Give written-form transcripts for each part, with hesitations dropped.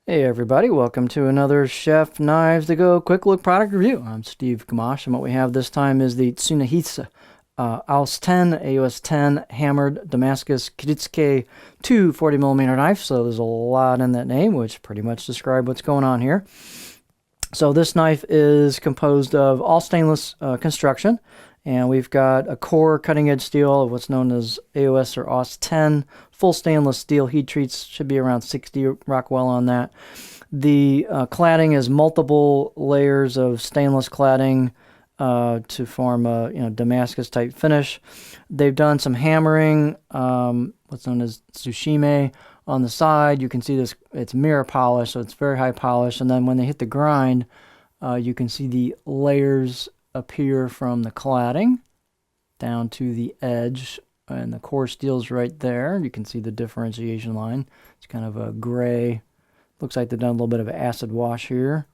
Hey everybody, welcome to another Chef Knives to Go quick look product review. I'm Steve Gamache, and what we have this time is the Tsunehisa AUS10, AUS10 hammered Damascus Kiritsuke 2 40mm knife. So there's a lot in that name, which pretty much describe what's going on here. So this knife is composed of all stainless construction, and we've got a core cutting edge steel of what's known as AUS or AUS10. Full stainless steel heat treats, should be around 60 Rockwell on that. The cladding is multiple layers of stainless cladding to form a Damascus type finish. They've done some hammering, what's known as Tsushime on the side. You can see this, it's mirror polish, so it's very high polish. And then when they hit the grind, you can see the layers appear from the cladding down to the edge, and the core steel's right there. You can see the differentiation line. It's kind of a gray. Looks like they've done a little bit of an acid wash here.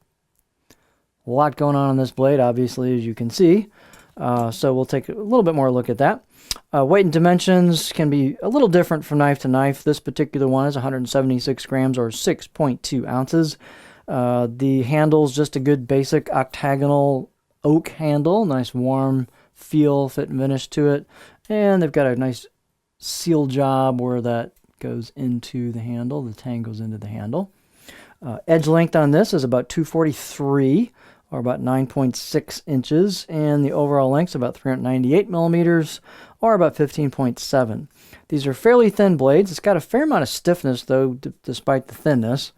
A lot going on this blade, obviously, as you can see. So we'll take a little bit more look at that. Weight and dimensions can be a little different from knife to knife. This particular one is 176 grams or 6.2 ounces. The handle's just a good basic octagonal oak handle. Nice warm feel, fit and finish to it. And they've got a nice seal job where that goes into the handle. The tang goes into the handle. Edge length on this is about 243 or about 9.6 inches. And the overall length is about 398 millimeters or about 15.7. These are fairly thin blades. It's got a fair amount of stiffness, though, despite the thinness.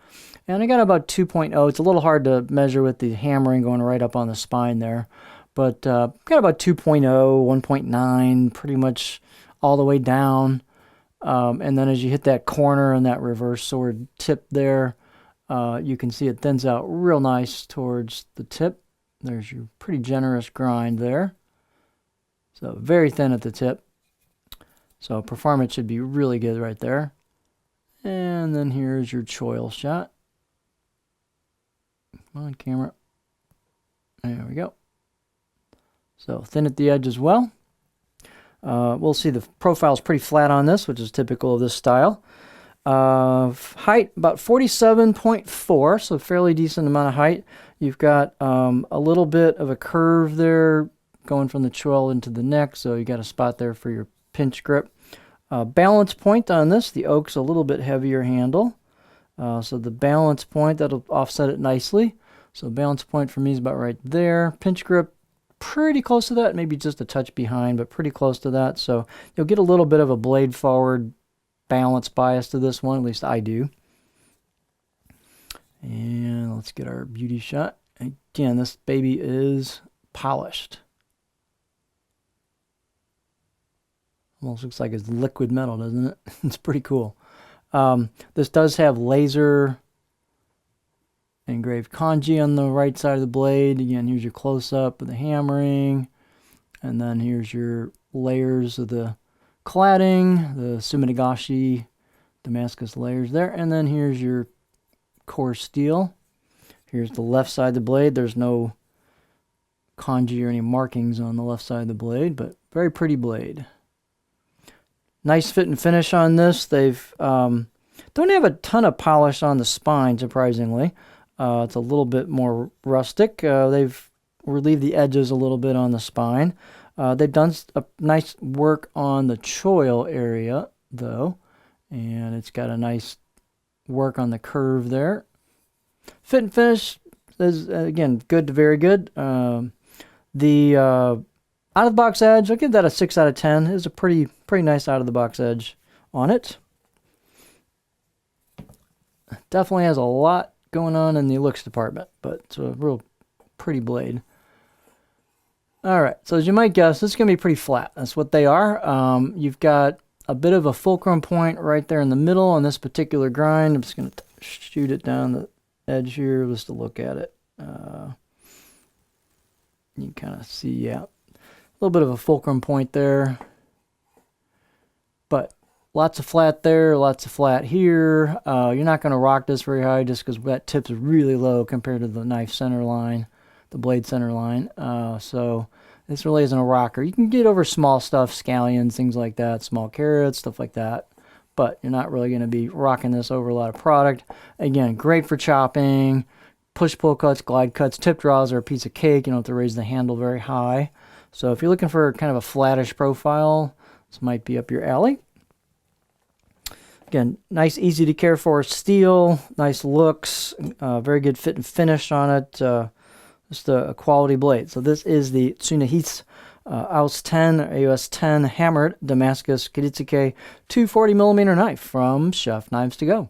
And I got about 2.0. It's a little hard to measure with the hammering going right up on the spine there. But got about 2.0, 1.9, pretty much all the way down. And then as you hit that corner and that reverse sword tip there, you can see it thins out real nice towards the tip. There's your pretty generous grind there. So very thin at the tip. So performance should be really good right there. And then here's your choil shot. Come on, camera. There we go. So thin at the edge as well. We'll see the profile's pretty flat on this, which is typical of this style. Height about 47.4, so fairly decent amount of height. You've got a little bit of a curve there going from the choil into the neck, so you got a spot there for your pinch grip. Balance point on this, the oak's a little bit heavier handle. So the balance point, that'll offset it nicely. So balance point for me is about right there. Pinch grip, pretty close to that, maybe just a touch behind, but pretty close to that. So you'll get a little bit of a blade forward balance bias to this one, at least I do. And let's get our beauty shot. Again, this baby is polished. Almost looks like it's liquid metal, doesn't it? It's pretty cool. This does have laser engraved kanji on the right side of the blade. Again, here's your close-up of the hammering. And then here's your layers of the cladding, the Tsunehisa Damascus layers there. And then here's your core steel. Here's the left side of the blade. There's no kanji or any markings on the left side of the blade, but very pretty blade. Nice fit and finish on this. They've don't have a ton of polish on the spine, surprisingly. It's a little bit more rustic. They've relieved the edges a little bit on the spine. They've done a nice work on the choil area, though, and it's got a nice work on the curve there. Fit and finish is, again, good to very good. The out-of-the-box edge, I'll give that a 6 out of 10. It's a pretty nice out-of-the-box edge on it. Definitely has a lot going on in the looks department, but it's a real pretty blade. All right, so as you might guess, this is going to be pretty flat. That's what they are. You've got a bit of a fulcrum point right there in the middle on this particular grind. I'm just going to shoot it down the edge here just to look at it. You can kind of see, yeah, a little bit of a fulcrum point there. But lots of flat there, lots of flat here. You're not going to rock this very high just because that tip's really low compared to the knife center line, the blade center line. So this really isn't a rocker. You can get over small stuff, scallions, things like that, small carrots, stuff like that. but you're not really going to be rocking this over a lot of product. Again, great for chopping, push-pull cuts, glide cuts, tip draws are a piece of cake. You don't have to raise the handle very high. So if you're looking for kind of a flattish profile, this might be up your alley. Again, nice, easy to care for steel, nice looks, very good fit and finish on it. Just a quality blade. So this is the Tsunehisa AUS10 AUS10 hammered Damascus Kiritsuke 240mm knife from Chef Knives To Go.